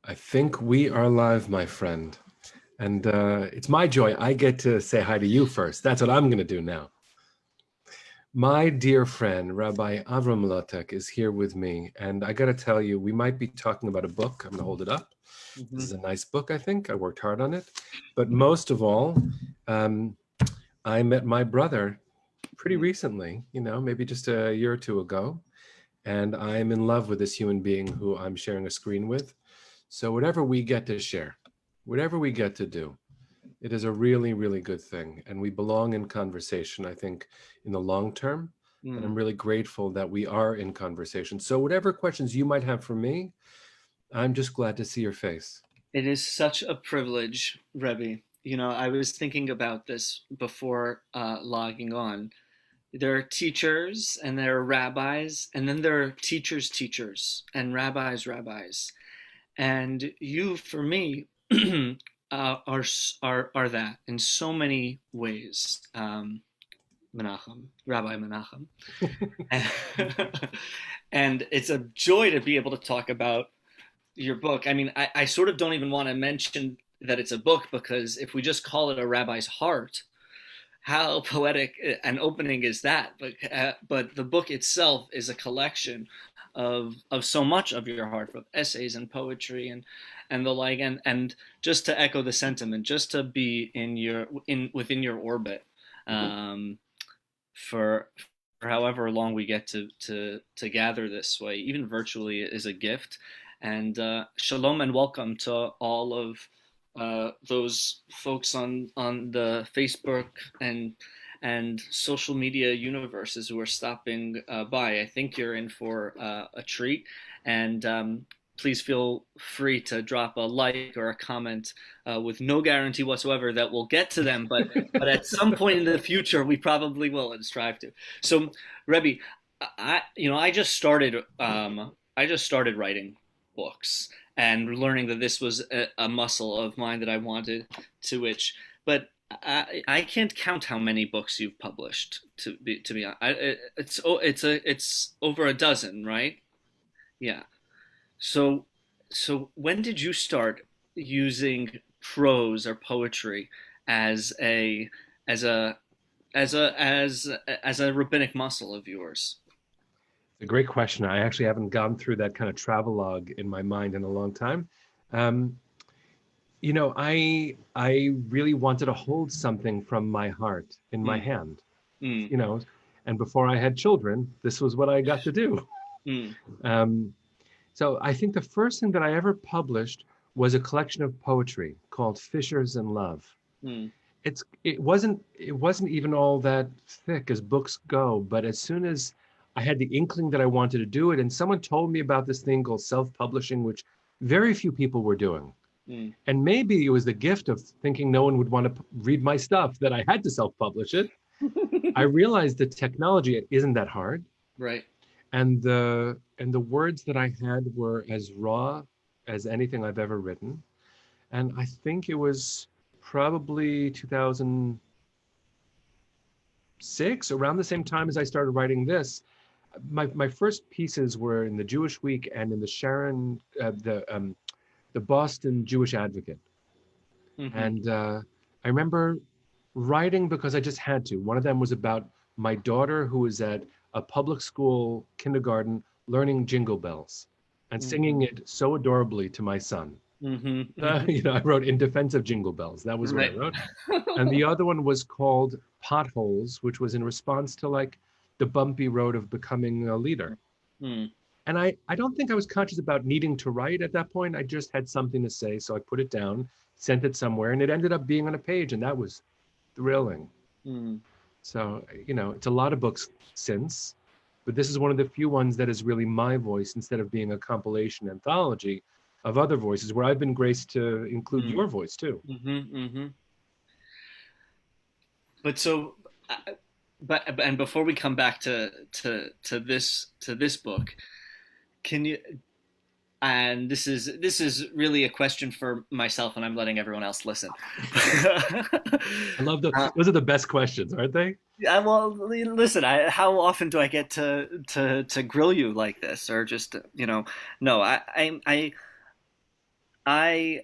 I think we are live, my friend. And it's my joy. I get to say hi to you first. That's what I'm going to do now. My dear friend, Rabbi Avram Mlotek, is here with me. And I got to tell you, we might be talking about a book. I'm going to hold it up. This is a nice book, I think. I worked hard on it. But most of all, I met my brother pretty recently, maybe just a year or two ago. And I'm in love with this human being who I'm sharing a screen with. So whatever we get to share, whatever we get to do, it is a really, really good thing. And we belong in conversation, I think, in the long term. And I'm really grateful that we are in conversation. So whatever questions you might have for me, I'm just glad to see your face. It is such a privilege, Rebbe. I was thinking about this before logging on. There are teachers and there are rabbis, and then there are teachers and rabbis. And you, for me, are that in so many ways. Rabbi Menachem. And it's a joy to be able to talk about your book. I mean, I sort of don't even want to mention that it's a book, because if we just call it A Rabbi's Heart, how poetic an opening is that? But the book itself is a collection of so much of your heart, of essays and poetry and the like, and just to echo the sentiment, just to be within your orbit for however long we get to gather this way, even virtually, is a gift. And shalom and welcome to all of those folks on the Facebook and social media universes who are stopping by. I think you're in for a treat, and please feel free to drop a like or a comment with no guarantee whatsoever that we'll get to them, but at some point in the future we probably will, and strive to. So, Rebbe, I just started writing books and learning that this was a muscle of mine that I wanted to itch. But I can't count how many books you've published. To be honest, it's over a dozen, right? Yeah. So when did you start using prose or poetry as a rabbinic muscle of yours? It's a great question. I actually haven't gone through that kind of travelogue in my mind in a long time. I really wanted to hold something from my heart in my hand, and before I had children, this was what I got to do. So I think the first thing that I ever published was a collection of poetry called Fishers in Love. It wasn't even all that thick as books go, but as soon as I had the inkling that I wanted to do it, and someone told me about this thing called self-publishing, which very few people were doing. And maybe it was the gift of thinking no one would want to read my stuff that I had to self-publish it. I realized that technology isn't that hard. Right. And the words that I had were as raw as anything I've ever written. And I think it was probably 2006, around the same time as I started writing this. My first pieces were in the Jewish Week and in the the Boston Jewish Advocate. And I remember writing because I just had to. One of them was about my daughter, who was at a public school kindergarten learning Jingle Bells and singing it so adorably to my son. I wrote In Defense of Jingle Bells. That was what I wrote. And the other one was called Potholes, which was in response to like the bumpy road of becoming a leader. And I don't think I was conscious about needing to write at that point. I just had something to say. So I put it down, sent it somewhere, and it ended up being on a page. And that was thrilling. So, it's a lot of books since, but this is one of the few ones that is really my voice instead of being a compilation anthology of other voices, where I've been graced to include your voice too. And before we come back to this book, can you? And this is really a question for myself, and I'm letting everyone else listen. I love those are the best questions, aren't they? Well, listen. How often do I get to grill you like this, or just no? I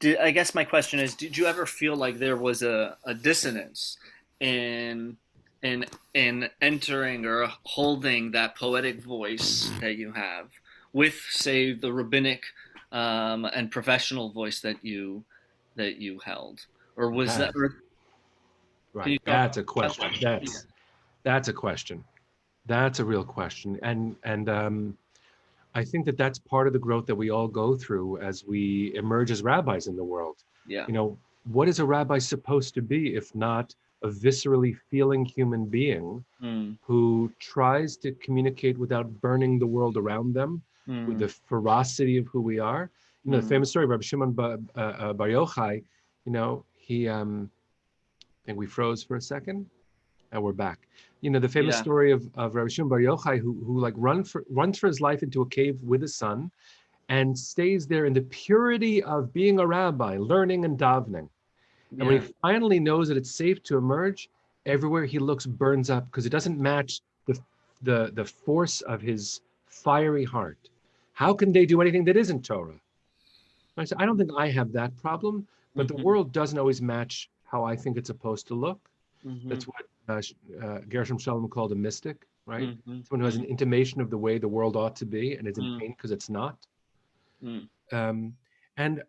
guess my question is, did you ever feel like there was a dissonance in in entering or holding that poetic voice that you have with, say, the rabbinic and professional voice that you held, or was that? That, Or can right. you talk That's a about question. that? That's a question. That's a real question. And I think that that's part of the growth that we all go through as we emerge as rabbis in the world. Yeah. You know, what is a rabbi supposed to be if not a viscerally feeling human being Mm, who tries to communicate without burning the world around them with mm, the ferocity of who we are? You know, the mm. famous story of Rabbi Shimon Bar Yochai, he, I think we froze for a second. And we're back. You know, the famous Yeah. story of Rabbi Shimon Bar Yochai, who like runs for his life into a cave with his son and stays there in the purity of being a rabbi, learning and davening. And when Yeah. he finally knows that it's safe to emerge, everywhere he looks burns up because it doesn't match the force of his fiery heart. How can they do anything that isn't Torah? I said, I don't think I have that problem, but the Mm-hmm. world doesn't always match how I think it's supposed to look. Mm-hmm. That's what Gershom Scholem called a mystic, right? Mm-hmm. Someone who has an intimation of the way the world ought to be and is in Mm-hmm. pain because it's not. Mm-hmm. Um, and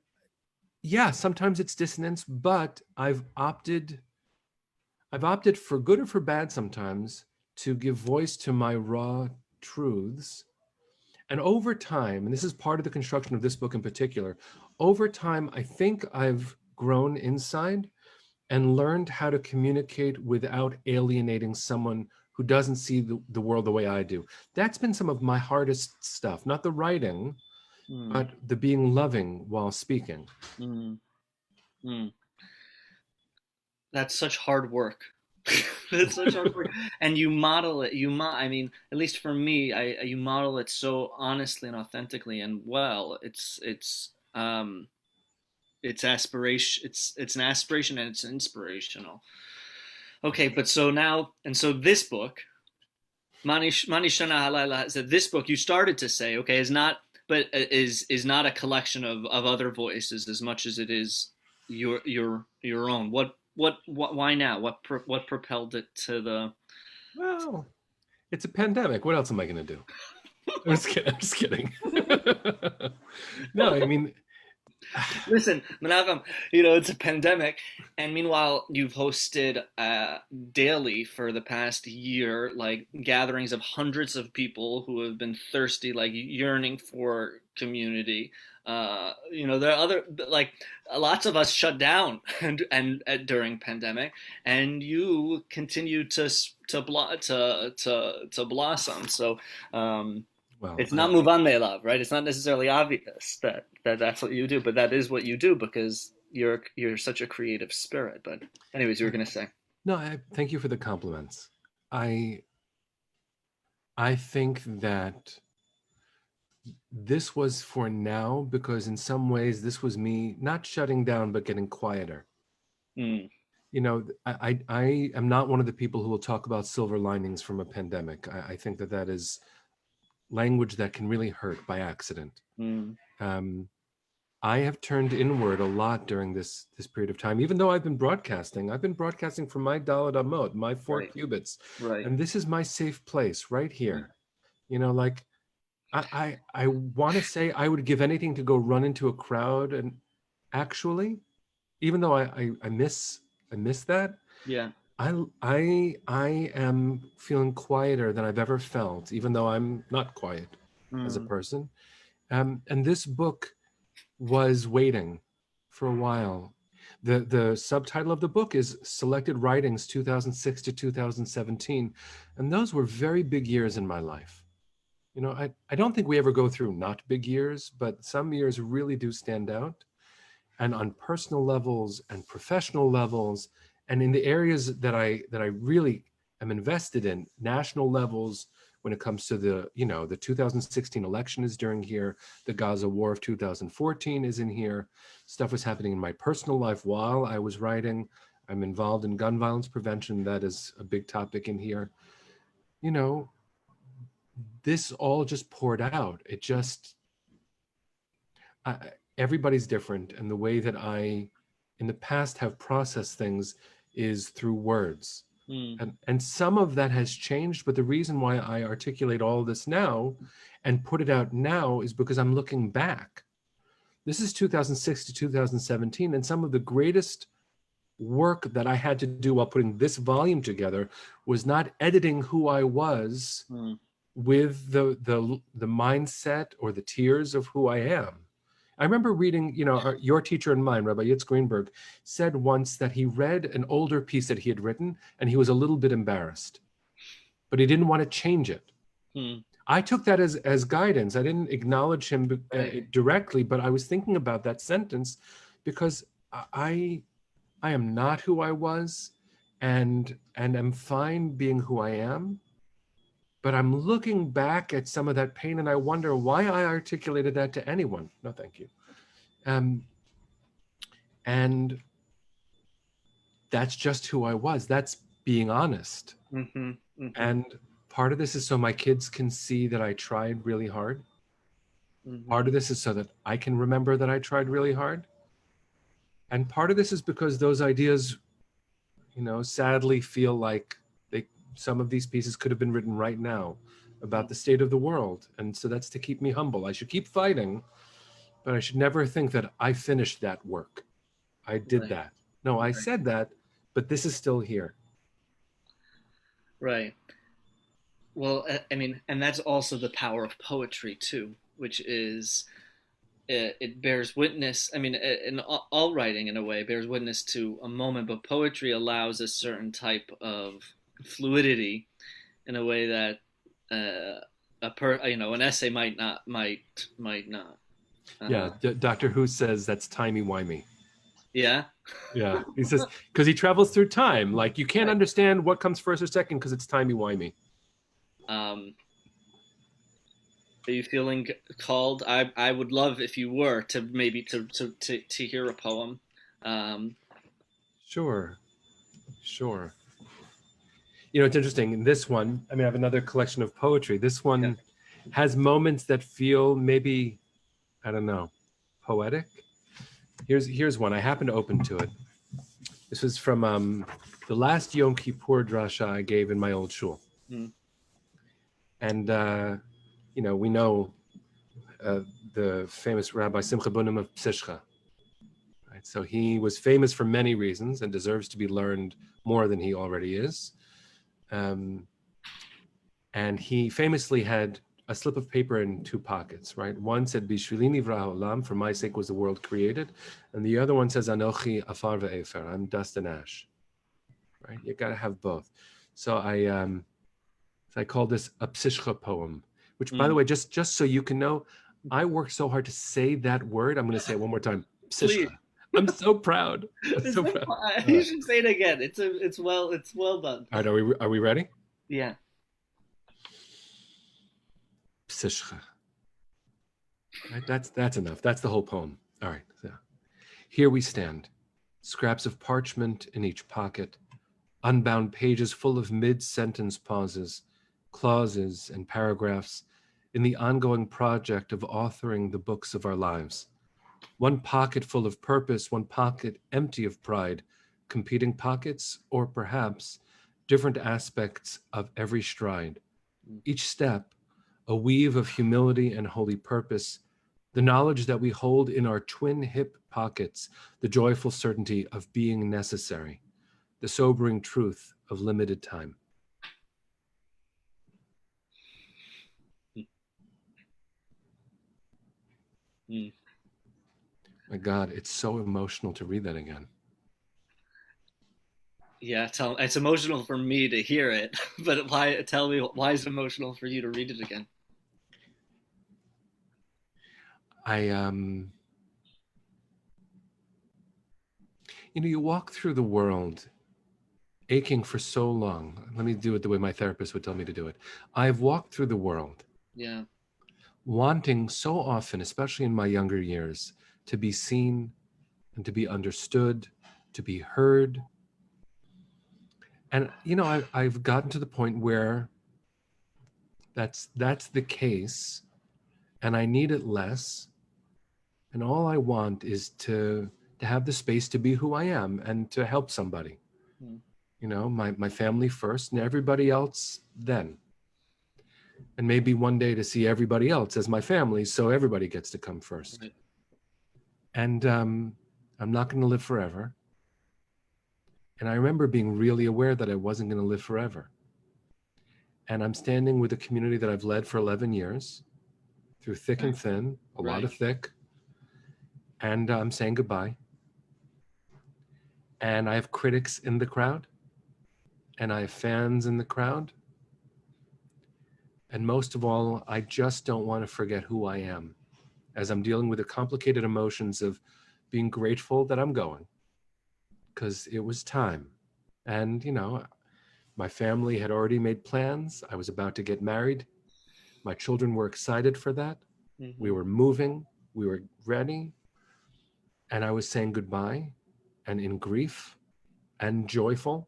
yeah, sometimes it's dissonance, but I've opted for good or for bad sometimes to give voice to my raw truths. And over time, and this is part of the construction of this book in particular, over time, I think I've grown inside and learned how to communicate without alienating someone who doesn't see the world the way I do. That's been some of my hardest stuff, not the writing, Mm-hmm. but the being loving while speaking. Mm-hmm. That's such hard work. That's such hard work, and you model it. I mean, at least for me, you model it so honestly and authentically and well. It's aspiration. It's an aspiration and it's inspirational. Okay, but so now, and so this book, Mani Shana Halayla, so this book you started to say, okay, is not, but is not a collection of other voices as much as it is your own. Why now? What propelled it to the? Well, it's a pandemic. What else am I going to do? I'm just kidding. I'm just kidding. No, I mean, Listen, Menachem, it's a pandemic, and meanwhile, you've hosted daily for the past year, like gatherings of hundreds of people who have been thirsty, like yearning for community. There are other, like, lots of us shut down and during pandemic, and you continue to blossom. So. well, It's not Muvan Me'elav, right? It's not necessarily obvious that that's what you do, but that is what you do because you're such a creative spirit. But anyways, you were gonna say. no, thank you for the compliments. I I think that this was for now because in some ways this was me not shutting down but getting quieter. Mm, You know, I am not one of the people who will talk about silver linings from a pandemic. I think that that is language that can really hurt by accident. mm, Um, I have turned inward a lot during this period of time. Even though I've been broadcasting, from my Dalet Amot, my four right, cubits, right. and this is my safe place right here. You know, like I want to say I would give anything to go run into a crowd, and actually, even though I miss that, Yeah. I am feeling quieter than I've ever felt, even though I'm not quiet as a Mm, person. And this book was waiting for a while. The subtitle of the book is Selected Writings 2006 to 2017. And those were very big years in my life. You know, I don't think we ever go through not big years, but some years really do stand out. And on personal levels and professional levels, and in the areas that I really am invested in, national levels, when it comes to the 2016 election is during here, the Gaza war of 2014 is in here, stuff was happening in my personal life while I was writing. I'm involved in gun violence prevention. That is a big topic in here. You know, this all just poured out. It just, everybody's different, and the way that I, in the past, have processed things is through words. And some of that has changed, but the reason why I articulate all this now and put it out now is because I'm looking back. This is 2006 to 2017, and some of the greatest work that I had to do while putting this volume together was not editing who I was with the mindset or the tears of who I am. I remember reading, your teacher and mine, Rabbi Yitz Greenberg, said once that he read an older piece that he had written and he was a little bit embarrassed, but he didn't want to change it. I took that as guidance. I didn't acknowledge him directly, but I was thinking about that sentence because I am not who I was, and am fine being who I am. But I'm looking back at some of that pain, and I wonder why I articulated that to anyone. No, thank you. And that's just who I was. That's being honest. And part of this is so my kids can see that I tried really hard. Part of this is so that I can remember that I tried really hard. And part of this is because those ideas, sadly feel like some of these pieces could have been written right now about the state of the world. And so that's to keep me humble. I should keep fighting, but I should never think that I finished that work. I did that. No, I said that, but this is still here. Right. Well, I mean, and that's also the power of poetry too, which is it bears witness. I mean, in all writing in a way bears witness to a moment, but poetry allows a certain type of fluidity in a way that an essay might not. Doctor Who says that's timey-wimey. Yeah. Yeah, he says because he travels through time. Like you can't understand what comes first or second because it's timey-wimey. Are you feeling called? I would love if you were to maybe to hear a poem. Sure. It's interesting. In this one, I have another collection of poetry. This one has moments that feel maybe, I don't know, poetic. Here's one. I happened to open to it. This was from the last Yom Kippur drasha I gave in my old shul. And, we know the famous Rabbi Simcha Bunim of Psishcha. Right? So he was famous for many reasons and deserves to be learned more than he already is. And he famously had a slip of paper in two pockets, right? One said, Bishvili nivra ha'olam, for my sake was the world created. And the other one says, Anochi afar ve'efer, I'm dust and ash, right? You got to have both. So I call this a psishcha poem, which, by the way, just so you can know, I worked so hard to say that word. I'm going to say it one more time. Psishcha. I'm so proud. You should say it again. It's well done. All right, are we ready? Yeah. Psishcha. Right, that's enough. That's the whole poem. All right. So here we stand, scraps of parchment in each pocket, unbound pages full of mid-sentence pauses, clauses and paragraphs in the ongoing project of authoring the books of our lives. One pocket full of purpose, one pocket empty of pride, competing pockets, or perhaps different aspects of every stride. Each step, a weave of humility and holy purpose, the knowledge that we hold in our twin hip pockets, the joyful certainty of being necessary, the sobering truth of limited time. My God, it's so emotional to read that again. Yeah, it's emotional for me to hear it, but tell me why is it emotional for you to read it again? You walk through the world aching for so long. Let me do it the way my therapist would tell me to do it. I've walked through the world. Yeah. Wanting so often, especially in my younger years, to be seen and to be understood, to be heard. And, I've gotten to the point where that's the case, and I need it less. And all I want is to have the space to be who I am and to help somebody. My family first and everybody else then. And maybe one day to see everybody else as my family, so everybody gets to come first. Right. And I'm not going to live forever. And I remember being really aware that I wasn't going to live forever. And I'm standing with a community that I've led for 11 years, through thick and thin, a lot of thick. And I'm saying goodbye. And I have critics in the crowd. And I have fans in the crowd. And most of all, I just don't want to forget who I am as I'm dealing with the complicated emotions of being grateful that I'm going, because it was time. And, my family had already made plans. I was about to get married. My children were excited for that. Mm-hmm. We were moving. We were ready. And I was saying goodbye, and in grief and joyful,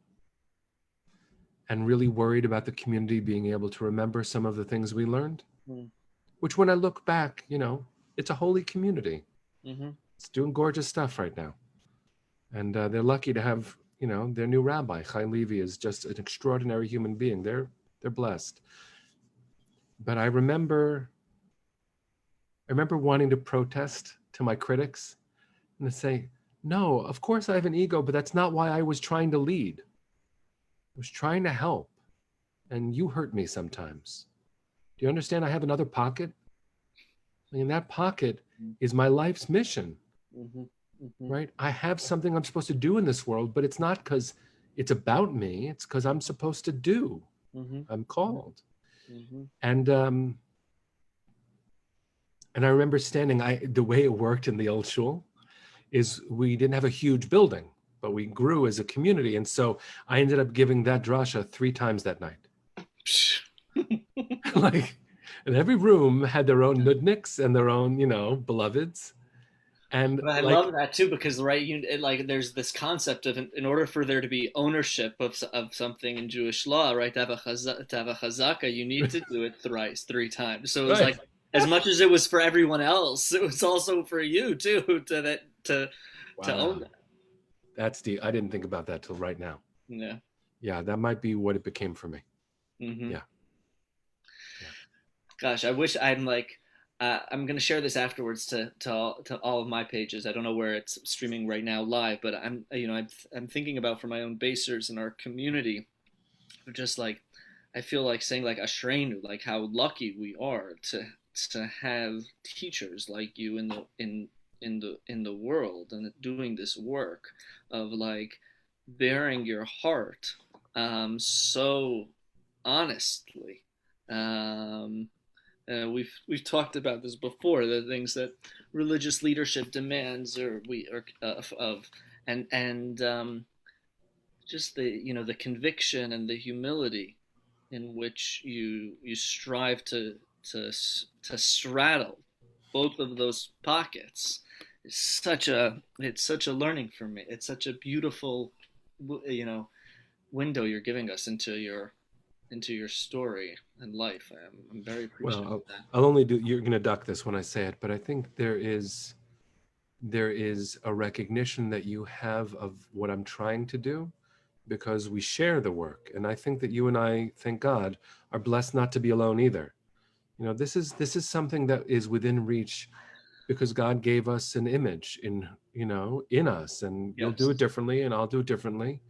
and really worried about the community being able to remember some of the things we learned, which when I look back, it's a holy community. Mm-hmm. It's doing gorgeous stuff right now. And they're lucky to have, their new rabbi, Chai Levi, is just an extraordinary human being. They're blessed. But I remember wanting to protest to my critics and to say, no, of course I have an ego, but that's not why I was trying to lead. I was trying to help, and you hurt me sometimes. Do you understand? I have another pocket. And that pocket is my life's mission, right? I have something I'm supposed to do in this world, but it's not because it's about me. It's because I'm supposed to do. I'm called. And I remember standing, the way it worked in the old shul is we didn't have a huge building, but we grew as a community. And so I ended up giving that drasha 3 times that night. And every room had their own nudniks and their own, beloveds. And I love that too, because there's this concept of, in order for there to be ownership of something in Jewish law, right, to have a chazaka, you need to do it 3 times. So it was as much as it was for everyone else, it was also for you too, to own that. That's deep. I didn't think about that till right now. Yeah, that might be what it became for me. Yeah. Gosh, I wish I'm I'm going to share this afterwards to all of my pages. I don't know where it's streaming right now live, but I'm thinking about, for my own basers in our community, just I feel like saying Ashreinu, how lucky we are to have teachers like you in the world, and doing this work of bearing your heart so honestly. We've talked about this before, the things that religious leadership demands, just the conviction and the humility in which you strive to straddle both of those pockets. It's such a learning for me. It's such a beautiful window you're giving us into your story and life. I'm very appreciative of that. I'll only you're going to duck this when I say it, but I think there is a recognition that you have of what I'm trying to do, because we share the work. And I think that you and I, thank God, are blessed not to be alone either. This is something that is within reach, because God gave us an image in us, and you'll do it differently and I'll do it differently.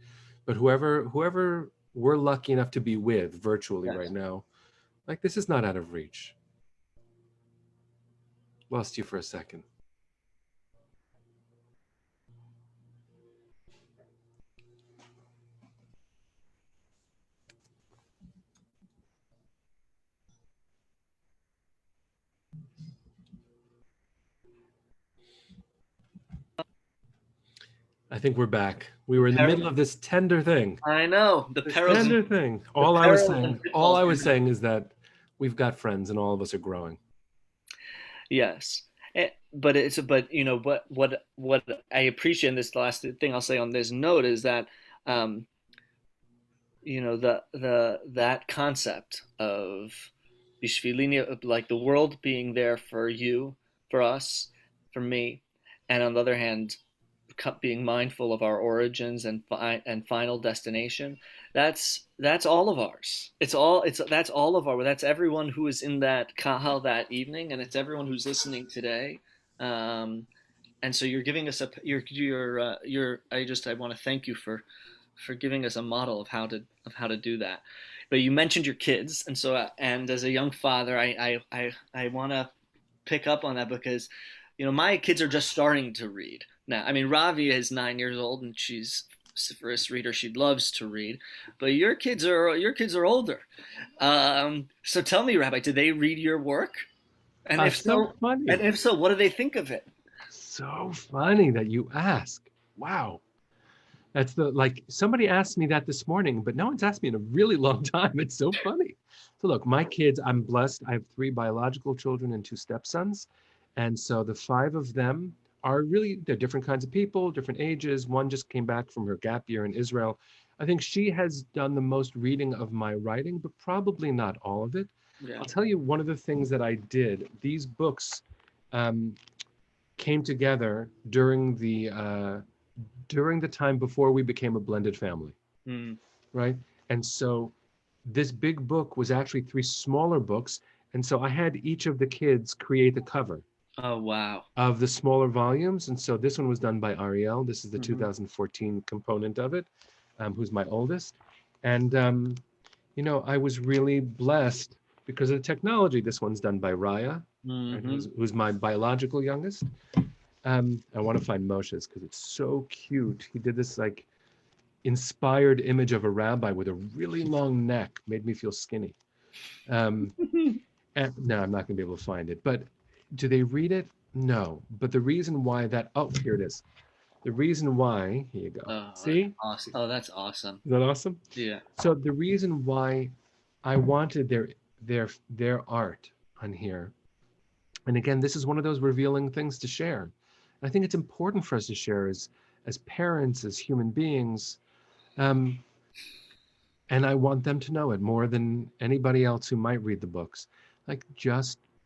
But whoever we're lucky enough to be with virtually right now, this is not out of reach. Lost you for a second. I think we're back. We were in the middle of this tender thing. I know, the tender thing. All I was saying is that we've got friends, and all of us are growing. Yes, but what I appreciate, in this last thing I'll say on this note, is that that concept of bishvilini, the world being there for you, for us, for me, and on the other hand, being mindful of our origins and final destination. That's all of ours. That's all of our. That's everyone who is in that kahal that evening, and it's everyone who's listening today. And so you're giving us I want to thank you for giving us a model of how to do that. But you mentioned your kids, and so and as a young father, I want to pick up on that because, my kids are just starting to read now. I mean, Ravi is 9 years old, and she's a first reader. She loves to read, but your kids are older. So tell me, Rabbi, did they read your work? And if so, funny. And if so, what do they think of it? So funny that you ask. Wow. That's somebody asked me that this morning, but no one's asked me in a really long time. It's so funny. So look, my kids, I'm blessed. I have 3 biological children and 2 stepsons. And so the 5 of them they're different kinds of people, different ages. One just came back from her gap year in Israel. I think she has done the most reading of my writing, but probably not all of it. Yeah. I'll tell you one of the things that I did. These books came together during the time before we became a blended family, right? And so this big book was actually 3 smaller books. And so I had each of the kids create the cover. Oh, wow. Of the smaller volumes. And so this one was done by Ariel. This is the 2014 component of it, who's my oldest. And, I was really blessed because of the technology. This one's done by Raya, right, who's my biological youngest. I want to find Moshe's because it's so cute. He did this inspired image of a rabbi with a really long neck, made me feel skinny. And, no, I'm not going to be able to find it. But do they read it? No. But the reason why here it is. The reason why, here you go. Oh, see? Awesome. Oh, that's awesome. Is that awesome? Yeah. So the reason why I wanted their art on here, and again, this is one of those revealing things to share. I think it's important for us to share as parents, as human beings. And I want them to know it more than anybody else who might read the books.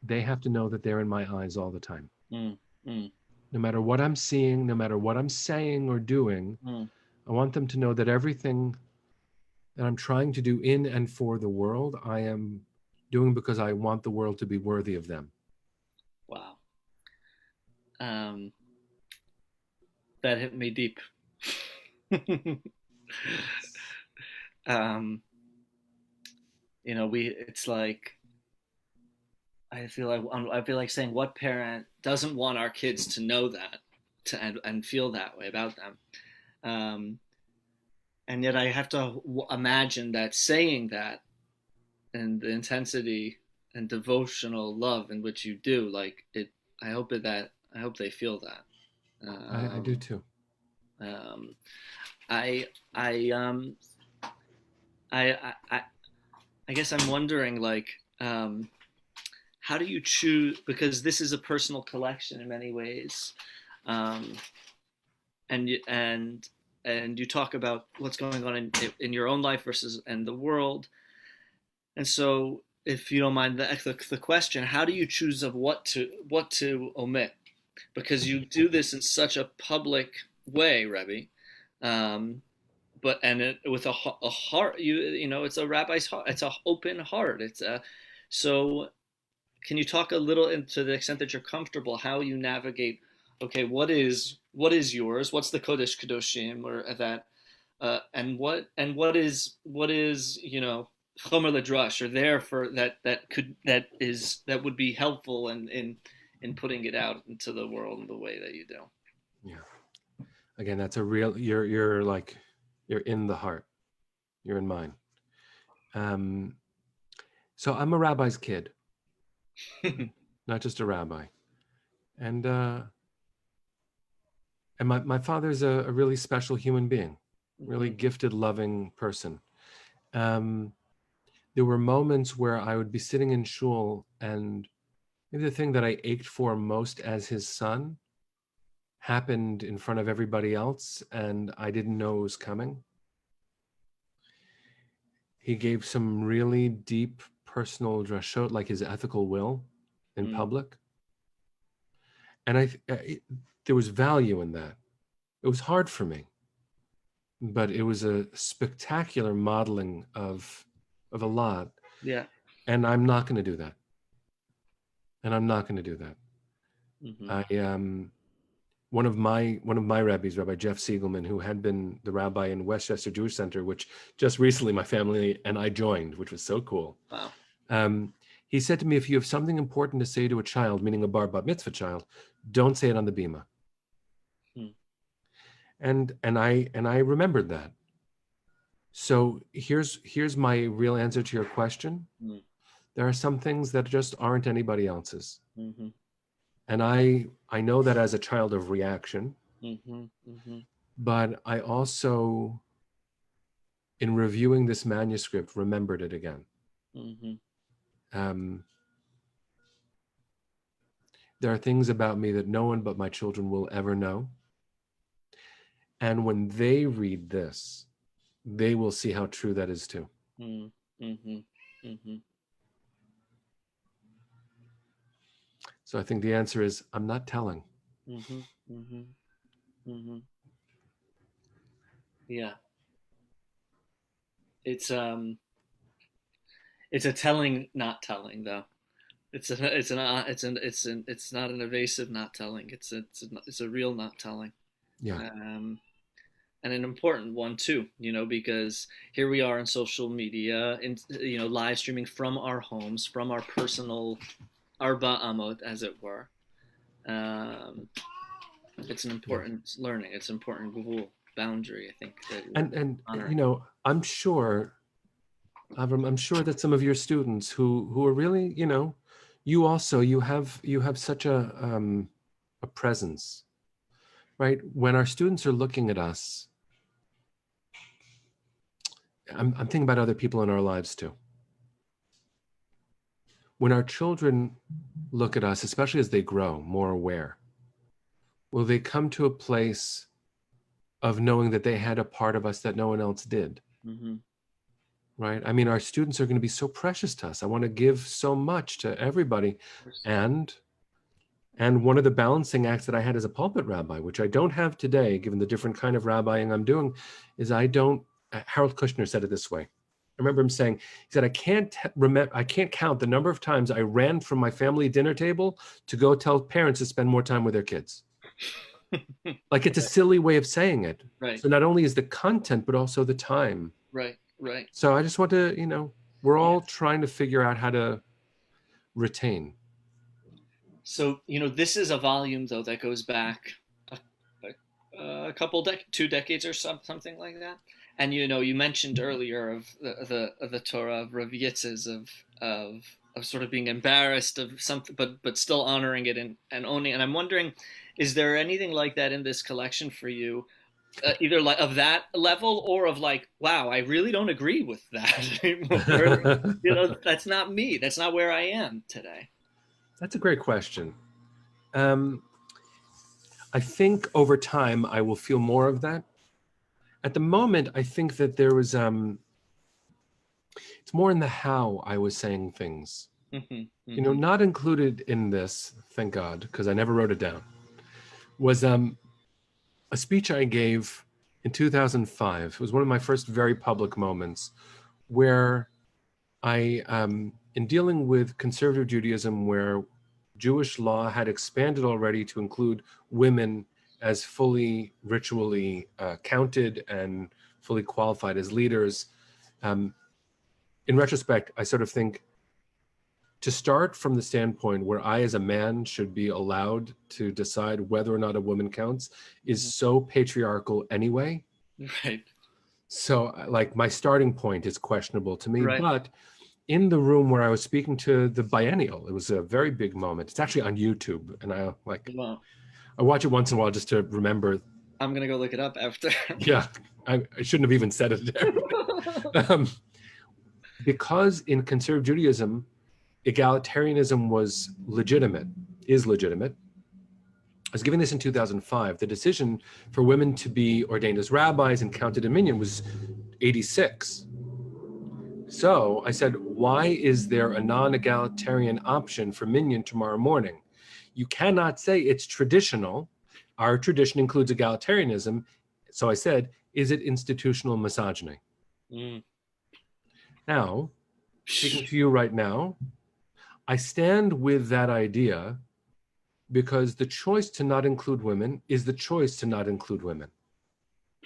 They have to know that they're in my eyes all the time. No matter what I'm seeing, no matter what I'm saying or doing, I want them to know that everything that I'm trying to do in and for the world, I am doing because I want the world to be worthy of them. Wow. That hit me deep. It's like, I feel like saying, what parent doesn't want our kids to know that, and feel that way about them? And yet I have to imagine that saying that, and the intensity and devotional love in which you do, I hope they feel that. I do too. I guess I'm wondering, how do you choose? Because this is a personal collection in many ways, and you talk about what's going on in your own life versus and the world. And so, if you don't mind the question, how do you choose of what to omit? Because you do this in such a public way, Rebbe, with a heart. It's a rabbi's heart. It's an open heart. So. Can you talk a little, to the extent that you're comfortable, how you navigate? Okay, what is yours? What's the Kodesh Kadoshim, or that, and what is Chomer Ladrash, or there for that would be helpful in putting it out into the world in the way that you do. Yeah. Again, that's a real. You're in the heart. You're in mine. So I'm a rabbi's kid. Not just a rabbi. And my father's a really special human being, really gifted, loving person. There were moments where I would be sitting in shul, and maybe the thing that I ached for most as his son happened in front of everybody else, and I didn't know it was coming. He gave some really deep personal drashot, like his ethical will, in public. And there was value in that. It was hard for me, but it was a spectacular modeling of a lot. Yeah. And I'm not going to do that. Mm-hmm. One of my rabbis, Rabbi Jeff Siegelman, who had been the rabbi in Westchester Jewish Center, which just recently my family and I joined, which was so cool. Wow. He said to me, if you have something important to say to a child, meaning a bat mitzvah child, don't say it on the bima. And I remembered that. So here's my real answer to your question. There are some things that just aren't anybody else's. Mm-hmm. And I know that as a child of reaction, but I also, in reviewing this manuscript, remembered it again. There are things about me that no one but my children will ever know. And when they read this, they will see how true that is too. So I think the answer is, I'm not telling. Yeah. It's a telling, not telling though. It's not an evasive not telling. It's a real not telling. Yeah. And an important one too, because here we are on social media, live streaming from our homes, from our personal arba amot, as it were. It's an important learning. It's an important gvul, boundary, I think. And I'm sure, Avram, I'm sure that some of your students who are really, you have such a presence, right? When our students are looking at us, I'm thinking about other people in our lives too. When our children look at us, especially as they grow more aware, will they come to a place of knowing that they had a part of us that no one else did? Right? I mean, our students are going to be so precious to us. I want to give so much to everybody. And one of the balancing acts that I had as a pulpit rabbi, which I don't have today, given the different kind of rabbiing I'm doing, is Harold Kushner said it this way. I remember him saying, he said, I can't count the number of times I ran from my family dinner table to go tell parents to spend more time with their kids. Like, it's a silly way of saying it. Right. So not only is the content, but also the time. Right. So I just want to, we're all trying to figure out how to retain. So, this is a volume, though, that goes back a couple 2 decades or something like that. And you mentioned earlier of the Torah of Rav Yitz's of sort of being embarrassed of something, but still honoring it and owning. And I'm wondering, is there anything like that in this collection for you, either like of that level or of like, wow, I really don't agree with that anymore. That's not me. That's not where I am today. That's a great question. I think over time I will feel more of that. At the moment, I think that there was, it's more in the how I was saying things. Not included in this, thank God, because I never wrote it down, was a speech I gave in 2005. It was one of my first very public moments where I, in dealing with conservative Judaism, where Jewish law had expanded already to include women as fully ritually counted and fully qualified as leaders. In retrospect, I sort of think to start from the standpoint where I as a man should be allowed to decide whether or not a woman counts is so patriarchal anyway. Right. So like my starting point is questionable to me, right. But in the room where I was speaking to the biennial, it was a very big moment. It's actually on YouTube, and I watch it once in a while just to remember. I'm gonna go look it up after. Yeah, I shouldn't have even said it there. Because in conservative Judaism, egalitarianism is legitimate. I was giving this in 2005. The decision for women to be ordained as rabbis and counted in minyan was 86. So I said, why is there a non-egalitarian option for minyan tomorrow morning? You cannot say it's traditional. Our tradition includes egalitarianism. So I said, is it institutional misogyny? Now, speaking to you right now, I stand with that idea because the choice to not include women is the choice to not include women.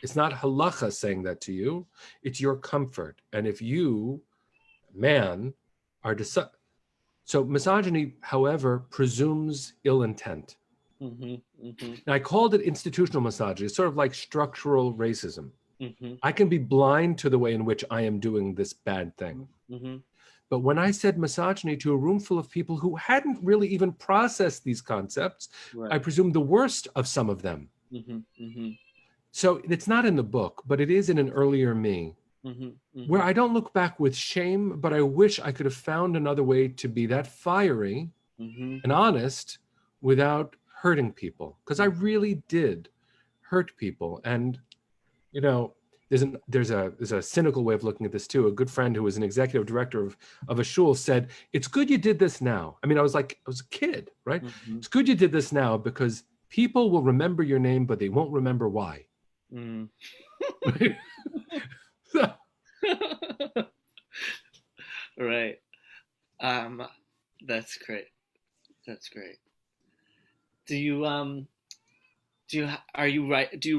It's not halacha saying that to you, it's your comfort. And if you, man, are so misogyny, however, presumes ill intent. And I called it institutional misogyny. It's sort of like structural racism. I can be blind to the way in which I am doing this bad thing. But when I said misogyny to a room full of people who hadn't really even processed these concepts, I presumed the worst of some of them. So it's not in the book, but it is in an earlier me, where I don't look back with shame, but I wish I could have found another way to be that fiery and honest without hurting people, because I really did hurt people. And you know, there's a cynical way of looking at this too. A good friend who was an executive director of a shul said, "It's good you did this now." I mean, I was a kid, right? It's good you did this now because people will remember your name, but they won't remember why. Right. That's great. That's great. Do you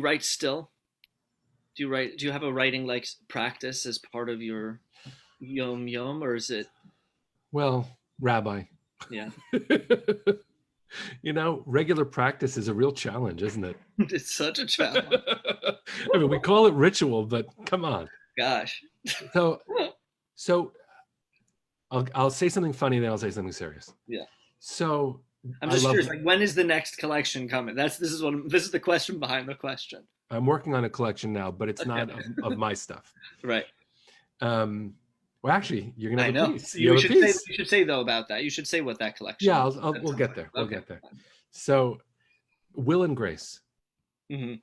write still? Do you have a writing like practice as part of your yom, or is it? Well, Rabbi. Yeah. You know, regular practice is a real challenge, isn't it? It's such a challenge. I mean, we call it ritual, but come on. Gosh. So I'll say something funny, then I'll say something serious. Yeah. So I'm just curious, like, when is the next collection coming? This is the question behind the question. I'm working on a collection now, but it's not of my stuff. Right. Well, actually, you're gonna have a piece. You should say though about that. You should say what that collection. Yeah, we'll get there. We'll get there. So, Will and Grace.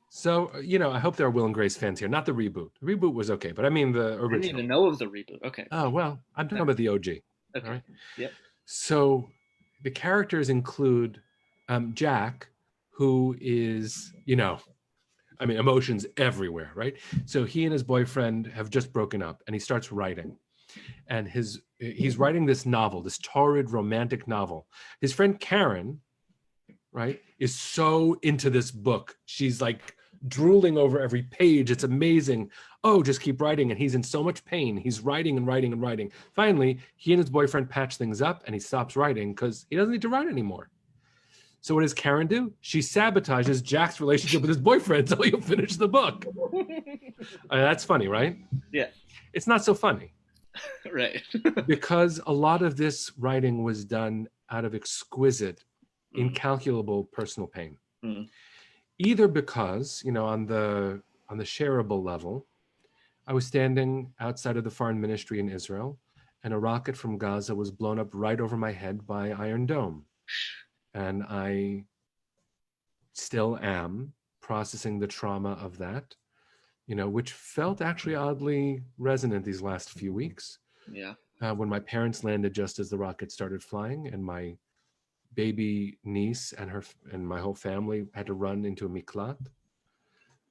So, you know, I hope there are Will and Grace fans here. Not the reboot. The reboot was okay, but I mean the original. I didn't even know of the reboot. Okay. Oh well, I'm talking about the OG. Okay. All right. Yep. So, the characters include Jack, who is, you know, I mean, emotions everywhere, right? So he and his boyfriend have just broken up, and he starts writing. And he's writing this novel, this torrid romantic novel. His friend Karen, right, is so into this book. She's like drooling over every page. It's amazing. Oh, just keep writing. And he's in so much pain. He's writing and writing and writing. Finally, he and his boyfriend patch things up, and he stops writing because he doesn't need to write anymore. So what does Karen do? She sabotages Jack's relationship with his boyfriend until he'll finish the book. That's funny, right? Yeah. It's not so funny. Right. Because a lot of this writing was done out of exquisite, incalculable personal pain. Either because, you know, on the shareable level, I was standing outside of the foreign ministry in Israel, and a rocket from Gaza was blown up right over my head by Iron Dome. And I still am processing the trauma of that, you know, which felt actually oddly resonant these last few weeks. Yeah. When my parents landed just as the rocket started flying, and my baby niece and my whole family had to run into a miklat,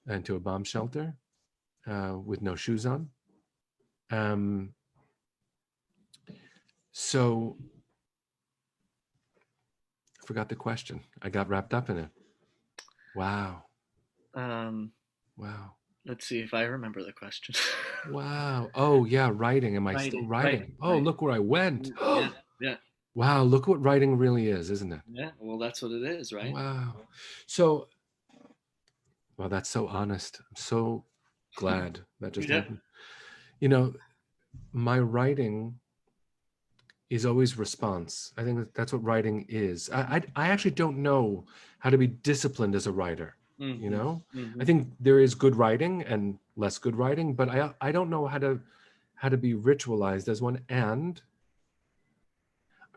into a bomb shelter, with no shoes on. So I forgot the question. I got wrapped up in it. Wow. Wow. Let's see if I remember the question. Wow. Oh yeah, writing. Am I still writing? Oh, look where I went. Yeah. Wow, look what writing really is, isn't it? Yeah, well, that's what it is, right? Wow. So, well, that's so honest. I'm so glad that just happened. You know, my writing is always response. I think that's what writing is. I actually don't know how to be disciplined as a writer. You know, I think there is good writing and less good writing, but I don't know how to be ritualized as one. And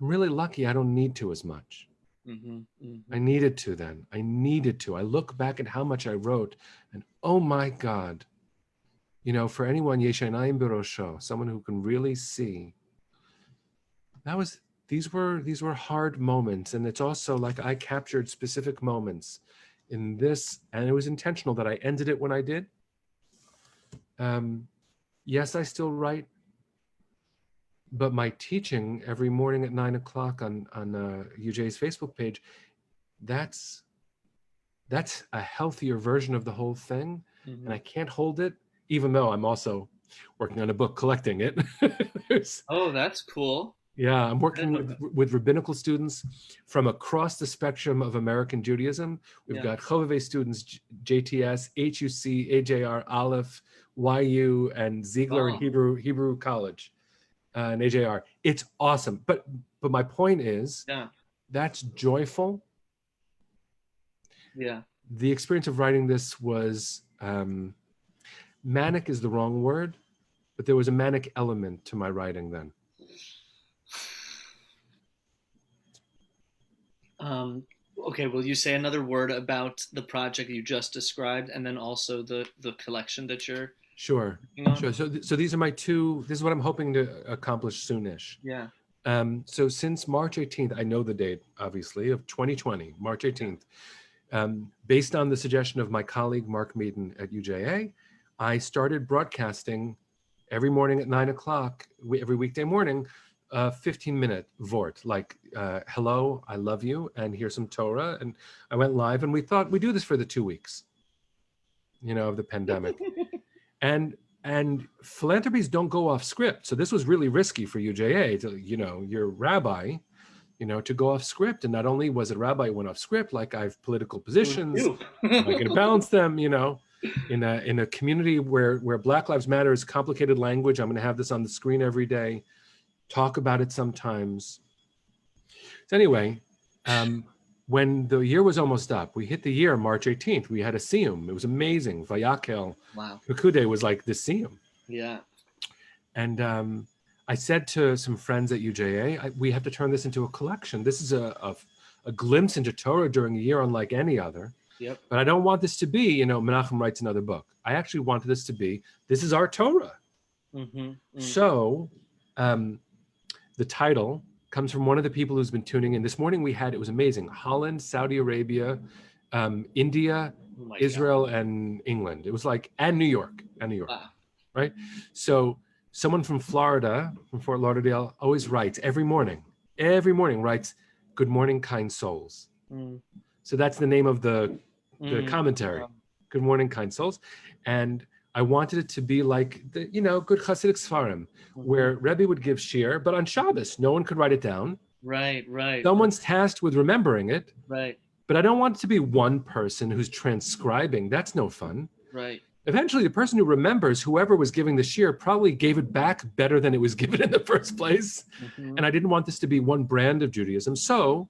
I'm really lucky I don't need to as much. I needed to then. I needed to. I look back at how much I wrote, and oh my God, you know, for anyone, Yeshainayim Birosho, someone who can really see, that these were hard moments, and it's also like I captured specific moments in this, and it was intentional that I ended it when I did. Yes, I still write, but my teaching every morning at 9 o'clock on UJ's Facebook page, that's a healthier version of the whole thing. And I can't hold it, even though I'm also working on a book collecting it. Oh, that's cool. Yeah, I'm working with rabbinical students from across the spectrum of American Judaism. We've got Chovevei students, JTS, HUC, AJR, Aleph, YU, and Ziegler and Hebrew College, and AJR. It's awesome. But my point is, that's joyful. Yeah. The experience of writing this was, manic is the wrong word, but there was a manic element to my writing then. Okay, will you say another word about the project you just described, and then also the collection that you're Sure. So these are my two. This is what I'm hoping to accomplish soonish. Yeah. So since March 18th, I know the date, obviously, of 2020, March 18th, based on the suggestion of my colleague Mark Meaden at UJA, I started broadcasting every morning at 9 o'clock, every weekday morning, 15-minute vort, like, hello, I love you, and here's some Torah. And I went live, and we thought we'd do this for the 2 weeks, of the pandemic. And philanthropies don't go off script. So this was really risky for UJA, to, your rabbi, to go off script. And not only was it rabbi who went off script, like I have political positions, I'm going to balance them, in a community where Black Lives Matter is complicated language. I'm going to have this on the screen every day, talk about it sometimes. So anyway, when the year was almost up, we hit the year, March 18th, we had a siyum. It was amazing. Vayakel. Wow. Pekude was like the siyum. Yeah. And I said to some friends at UJA, we have to turn this into a collection. This is a glimpse into Torah during a year unlike any other. Yep. But I don't want this to be, Menachem writes another book. I actually wanted this to be, this is our Torah. So the title comes from one of the people who's been tuning in. This morning it was amazing. Holland, Saudi Arabia, India, Israel, and England. It was like, and New York, wow. Right? So someone from Florida, from Fort Lauderdale, always writes every morning writes, "Good morning, kind souls." So that's the name of the commentary. Good morning, kind souls. And I wanted it to be like the, good Hasidic Sfarim, where Rebbe would give shir, but on Shabbos, no one could write it down. Right. Someone's tasked with remembering it. Right. But I don't want it to be one person who's transcribing. That's no fun. Right. Eventually, the person who remembers, whoever was giving the shir, probably gave it back better than it was given in the first place. And I didn't want this to be one brand of Judaism. So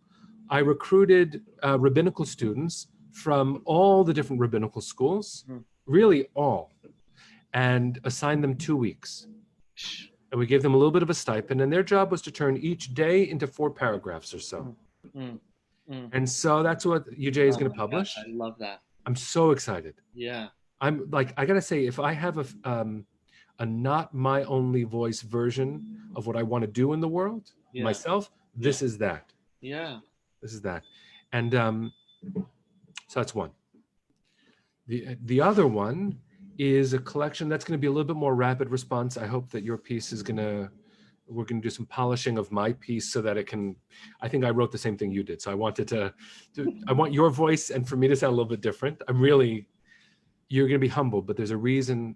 I recruited rabbinical students from all the different rabbinical schools, really all, and assigned them 2 weeks. And we gave them a little bit of a stipend, and their job was to turn each day into 4 paragraphs or so. And so that's what UJ is going to publish. Gosh, I love that. I'm so excited. Yeah. I'm like, I got to say, if I have a not my only voice version of what I want to do in the world, myself, this is that. Yeah. This is that. And so that's one. The other one is a collection that's going to be a little bit more rapid response. I hope that your piece is we're going to do some polishing of my piece so that it can, I think I wrote the same thing you did. So I wanted I want your voice and for me to sound a little bit different. You're going to be humbled, but there's a reason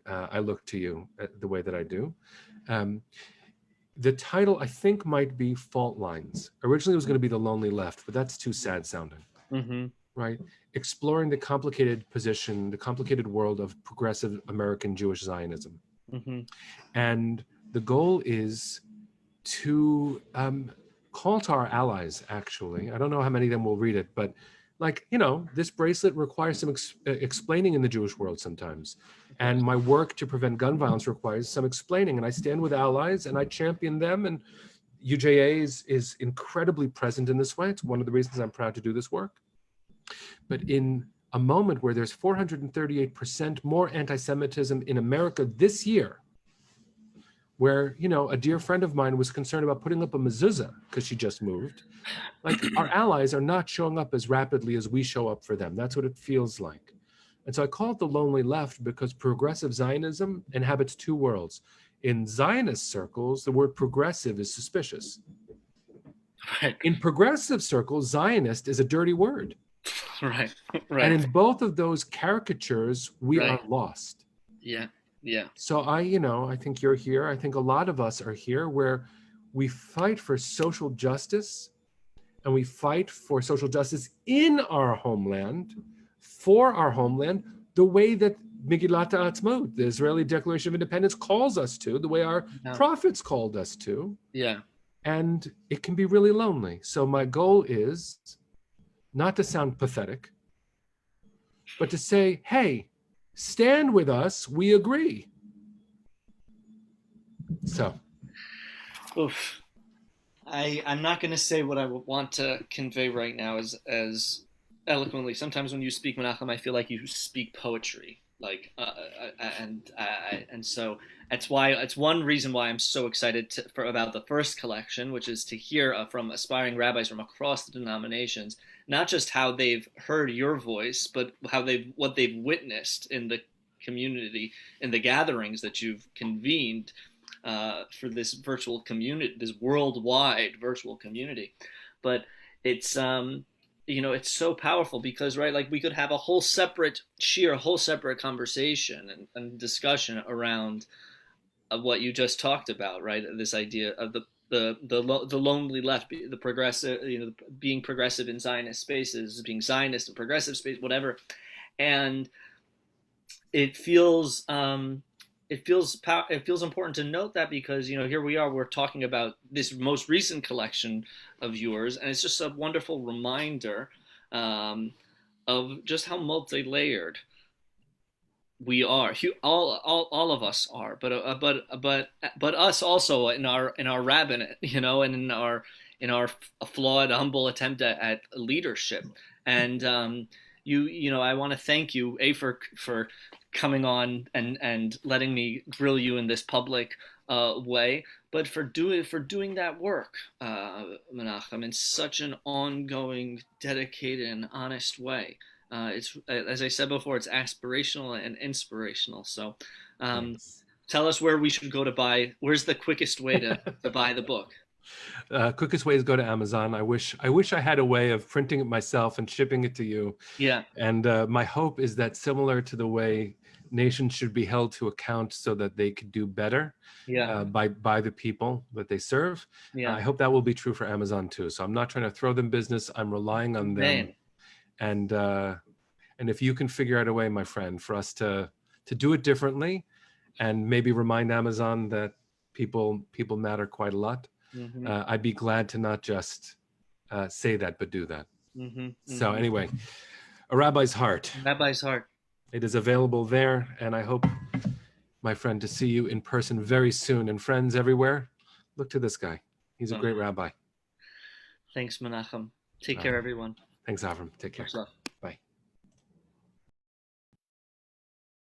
I look to you the way that I do. The title, I think, might be Fault Lines. Originally, it was going to be The Lonely Left, but that's too sad sounding. Right? Exploring the complicated position, the complicated world of progressive American Jewish Zionism. And the goal is to call to our allies, actually. I don't know how many of them will read it, but this bracelet requires some explaining in the Jewish world sometimes. And my work to prevent gun violence requires some explaining. And I stand with allies and I champion them. And UJA is incredibly present in this way. It's one of the reasons I'm proud to do this work. But in a moment where there's 438% more anti-Semitism in America this year, where, you know, a dear friend of mine was concerned about putting up a mezuzah because she just moved. Like, our allies are not showing up as rapidly as we show up for them. That's what it feels like. And so I call it the lonely left because progressive Zionism inhabits two worlds. In Zionist circles, the word progressive is suspicious. Right. In progressive circles, Zionist is a dirty word. Right. And in both of those caricatures, we are lost. Yeah. So I think you're here. I think a lot of us are here where we fight for social justice, and we fight for social justice in our homeland, for our homeland, the way that Megillat Ha'atzmaut, the Israeli Declaration of Independence, calls us to, the way our prophets called us to. Yeah. And it can be really lonely. So my goal is not to sound pathetic, but to say, hey, stand with us, we agree. So. Oof. I'm not going to say what I would want to convey right now as eloquently. Sometimes when you speak, Menachem, I feel like you speak poetry. And so it's one reason why I'm so excited about the first collection, which is to hear from aspiring rabbis from across the denominations, not just how they've heard your voice, but what they've witnessed in the community, in the gatherings that you've convened for this virtual community, this worldwide virtual community. But it's it's so powerful because, right, like we could have a whole separate conversation and discussion around what you just talked about, right? This idea of the lonely left, the progressive, being progressive in Zionist spaces, being Zionist in progressive space, whatever. And it feels important to note that because, here we are, we're talking about this most recent collection of yours, and it's just a wonderful reminder of just how multi-layered we are. All of us are, but us also in our rabbinate, and in our flawed, humble attempt at leadership. And I want to thank you, for coming on and letting me grill you in this public way, but for doing that work, Menachem, in such an ongoing, dedicated, and honest way. It's, as I said before, it's aspirational and inspirational. So tell us where we should go to buy. Where's the quickest way to buy the book? Quickest way is go to Amazon. I wish I had a way of printing it myself and shipping it to you. Yeah. And my hope is that, similar to the way nations should be held to account so that they could do better by the people that they serve. I hope that will be true for Amazon too. So I'm not trying to throw them business. I'm relying on them. And if you can figure out a way, my friend, for us to do it differently, and maybe remind Amazon that people matter quite a lot. Mm-hmm. I'd be glad to not just say that, but do that. Mm-hmm. Mm-hmm. So anyway, A Rabbi's Heart. Rabbi's Heart. It is available there, and I hope, my friend, to see you in person very soon. And friends everywhere, look to this guy. He's a great rabbi. Thanks, Menachem. Take care, everyone. Thanks, Avram. Take care. Much love.